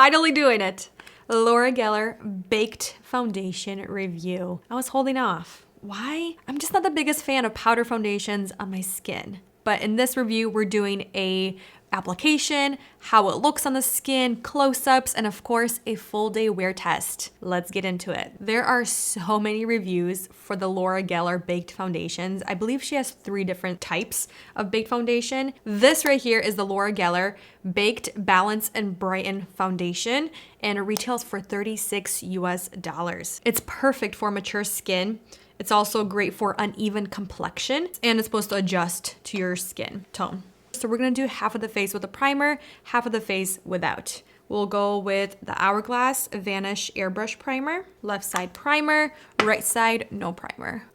finally doing it. Laura Geller Baked Foundation Review. I was holding off. Why? I'm just not the biggest fan of powder foundations on my skin. But in this review, we're doing a application, how it looks on the skin, close-ups, and of course, a full day wear test. Let's get into it. There are so many reviews for the Laura Geller Baked Foundations. I believe she has 3 different types of baked foundation. This right here is the Laura Geller Baked Balance and Brighten Foundation, and it retails for $36 US. It's perfect for mature skin. It's also great for uneven complexion, and it's supposed to adjust to your skin tone. So we're gonna do half of the face with a primer, half of the face without. We'll go with the Hourglass Vanish Airbrush Primer, left side primer, right side no primer.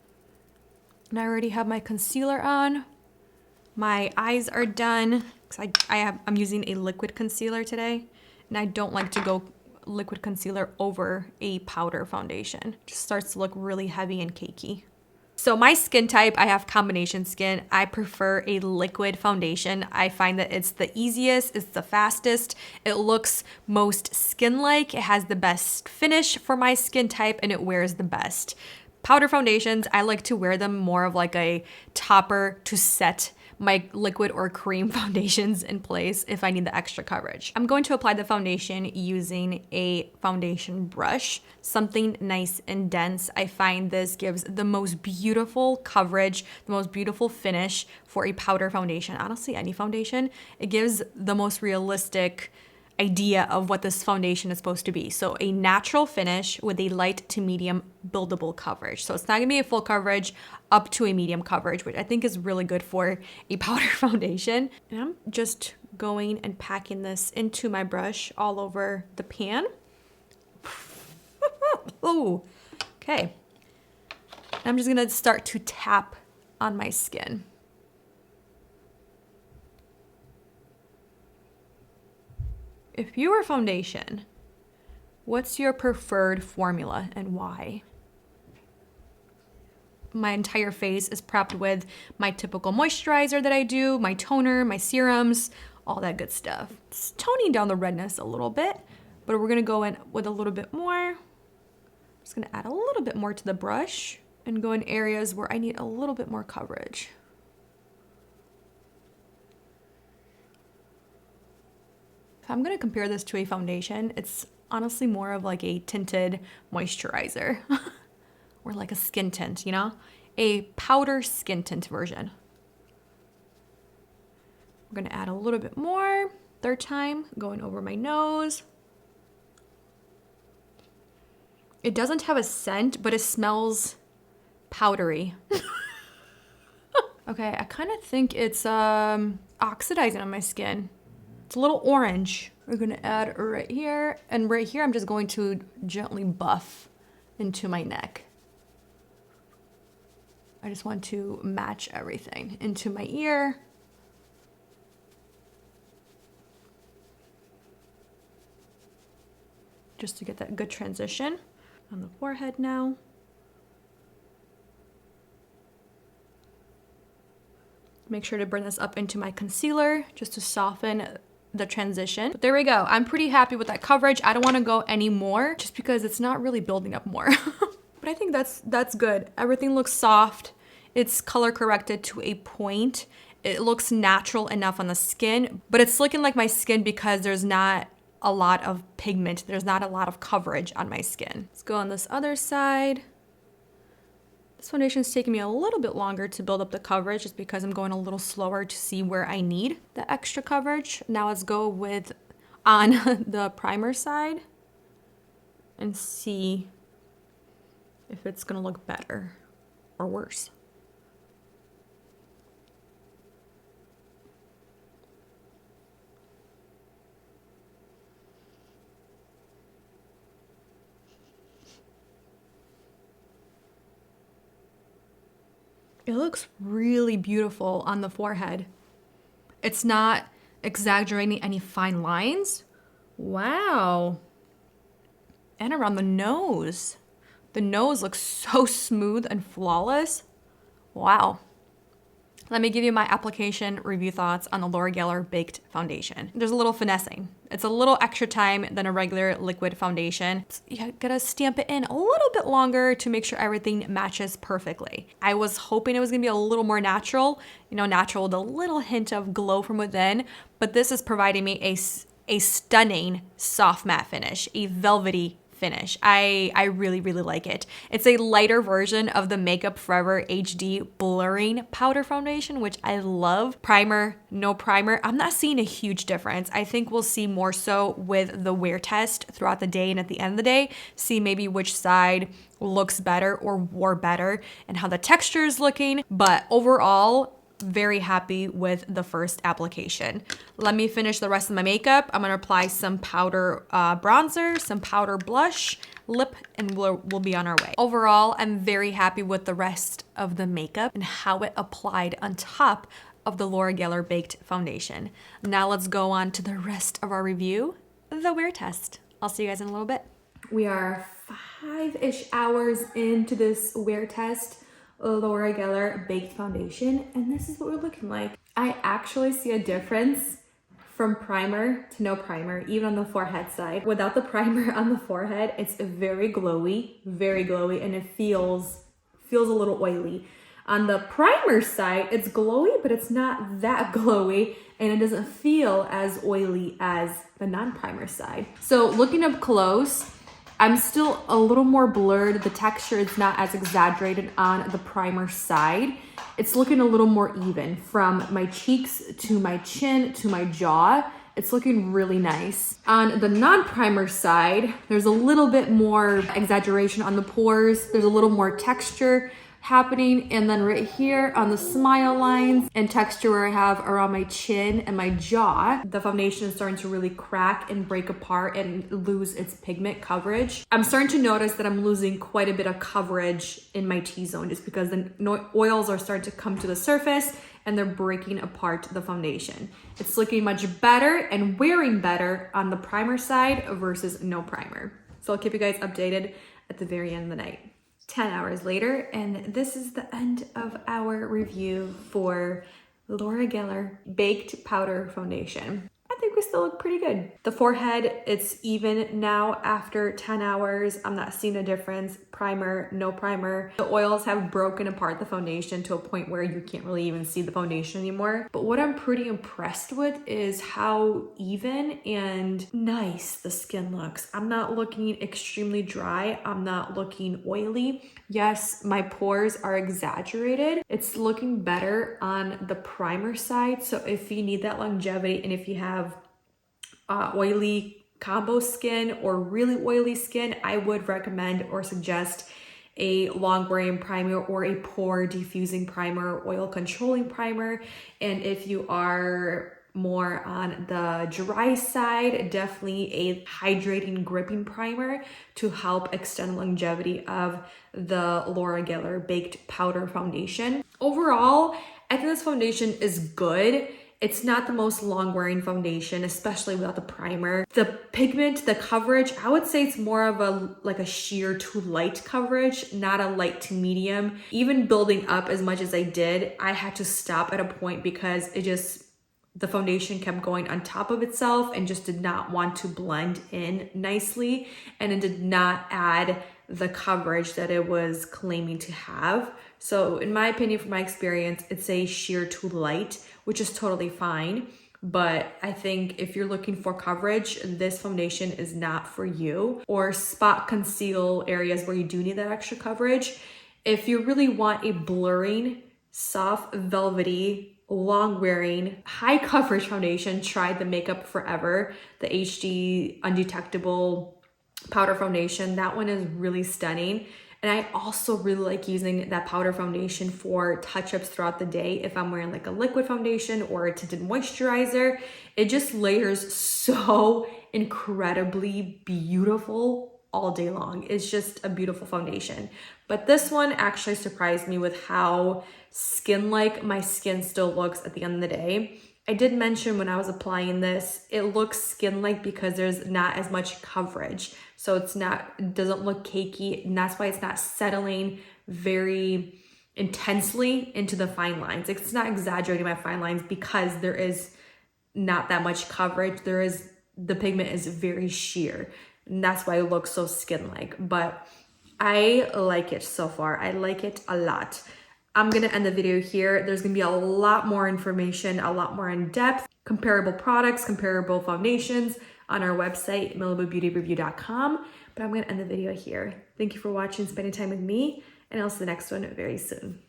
And I already have my concealer on. My eyes are done, because I'm using a liquid concealer today, and I don't like to go liquid concealer over a powder foundation. It just starts to look really heavy and cakey. So my skin type, I have combination skin. I prefer a liquid foundation. I find that it's the easiest, it's the fastest, it looks most skin-like, it has the best finish for my skin type, and it wears the best. Powder foundations, I like to wear them more of like a topper to set my liquid or cream foundations in place if I need the extra coverage. I'm going to apply the foundation using a foundation brush, something nice and dense. I find this gives the most beautiful coverage, the most beautiful finish for a powder foundation. Honestly, any foundation, it gives the most realistic idea of what this foundation is supposed to be. So a natural finish with a light to medium buildable coverage. So it's not gonna be a full coverage, up to a medium coverage, which I think is really good for a powder foundation. And I'm just going and packing this into my brush all over the pan. Oh, okay. I'm just gonna start to tap on my skin. If you were foundation, what's your preferred formula and why? My entire face is prepped with my typical moisturizer that I do, my toner, my serums, all that good stuff. It's toning down the redness a little bit, but we're gonna go in with a little bit more. I'm just gonna add a little bit more to the brush and go in areas where I need a little bit more coverage. If I'm gonna compare this to a foundation, it's honestly more of like a tinted moisturizer or like a skin tint, you know? A powder skin tint version. We're gonna add a little bit more. Third time, going over my nose. It doesn't have a scent, but it smells powdery. Okay, I kind of think it's oxidizing on my skin. It's a little orange. We're gonna add right here, and right here I'm just going to gently buff into my neck. I just want to match everything into my ear. Just to get that good transition on the forehead now. Make sure to bring this up into my concealer just to soften the transition. But there we go. I'm pretty happy with that coverage. I don't want to go any more just because it's not really building up more. But I think that's good. Everything looks soft. It's color corrected to a point. It looks natural enough on the skin, but it's looking like my skin because there's not a lot of pigment. There's not a lot of coverage on my skin. Let's go on this other side. This foundation is taking me a little bit longer to build up the coverage just because I'm going a little slower to see where I need the extra coverage. Now let's go with on the primer side and see if it's gonna look better or worse. It looks really beautiful on the forehead. It's not exaggerating any fine lines. Wow. And around the nose. The nose looks so smooth and flawless. Wow. Let me give you my application review thoughts on the Laura Geller Baked Foundation. There's a little finessing. It's a little extra time than a regular liquid foundation. You gotta stamp it in a little bit longer to make sure everything matches perfectly. I was hoping it was gonna be a little more natural, natural with a little hint of glow from within, but this is providing me a stunning soft matte finish, a velvety finish. I really, really like it. It's a lighter version of the Makeup Forever HD Blurring Powder Foundation, which I love. Primer, no primer. I'm not seeing a huge difference. I think we'll see more so with the wear test throughout the day and at the end of the day, see maybe which side looks better or wore better and how the texture is looking. But overall, very happy with the first application. Let me finish the rest of my makeup. I'm gonna apply some powder bronzer, some powder blush, lip, and we'll be on our way. Overall, I'm very happy with the rest of the makeup and how it applied on top of the Laura Geller Baked Foundation. Now let's go on to the rest of our review, the wear test. I'll see you guys in a little bit. We are 5-ish hours into this wear test. Laura Geller Baked Foundation, and this is what we're looking like. I actually see a difference from primer to no primer, even on the forehead side. Without the primer on the forehead, it's very glowy, and it feels a little oily. On the primer side, it's glowy, but it's not that glowy, and it doesn't feel as oily as the non-primer side. So looking up close, I'm still a little more blurred. The texture is not as exaggerated on the primer side. It's looking a little more even from my cheeks to my chin to my jaw. It's looking really nice. On the non-primer side, there's a little bit more exaggeration on the pores. There's a little more texture happening, and then right here on the smile lines and texture where I have around my chin and my jaw, the foundation is starting to really crack and break apart and lose its pigment coverage. I'm starting to notice that I'm losing quite a bit of coverage in my T-zone just because the oils are starting to come to the surface and they're breaking apart the foundation. It's looking much better and wearing better on the primer side versus no primer. So I'll keep you guys updated at the very end of the night. 10 hours later, and this is the end of our review for Laura Geller Baked Powder Foundation. I think we still look pretty good. The forehead, it's even now after 10 hours. I'm not seeing a difference. Primer, no primer. The oils have broken apart the foundation to a point where you can't really even see the foundation anymore. But what I'm pretty impressed with is how even and nice the skin looks. I'm not looking extremely dry. I'm not looking oily. Yes, my pores are exaggerated. It's looking better on the primer side. So if you need that longevity and if you have oily combo skin or really oily skin, I would recommend or suggest a long wearing primer or a pore diffusing primer, oil controlling primer. And if you are more on the dry side, definitely a hydrating gripping primer to help extend longevity of the Laura Geller Baked Powder Foundation. Overall, I think this foundation is good. It's not the most long-wearing foundation, especially without the primer. The pigment, the coverage, I would say it's more of a sheer to light coverage, not a light to medium. Even building up as much as I did, I had to stop at a point because the foundation kept going on top of itself and just did not want to blend in nicely, and it did not add the coverage that it was claiming to have. So in my opinion, from my experience, it's a sheer to light, which is totally fine. But I think if you're looking for coverage, this foundation is not for you, or spot conceal areas where you do need that extra coverage. If you really want a blurring, soft, velvety, long wearing, high coverage foundation, try the Makeup Forever, the HD Undetectable Powder Foundation. That one is really stunning. And I also really like using that powder foundation for touch-ups throughout the day. If I'm wearing like a liquid foundation or a tinted moisturizer, it just layers so incredibly beautiful all day long. It's just a beautiful foundation. But this one actually surprised me with how skin-like my skin still looks at the end of the day. I did mention when I was applying this, it looks skin-like because there's not as much coverage. So it doesn't look cakey, and that's why it's not settling very intensely into the fine lines. It's not exaggerating my fine lines because there is not that much coverage. The pigment is very sheer, and that's why it looks so skin-like. But I like it so far. I like it a lot. I'm gonna end the video here. There's gonna be a lot more information, a lot more in depth, comparable products, comparable foundations on our website, milabubeautyreview.com. But I'm gonna end the video here. Thank you for watching, spending time with me, and I'll see the next one very soon.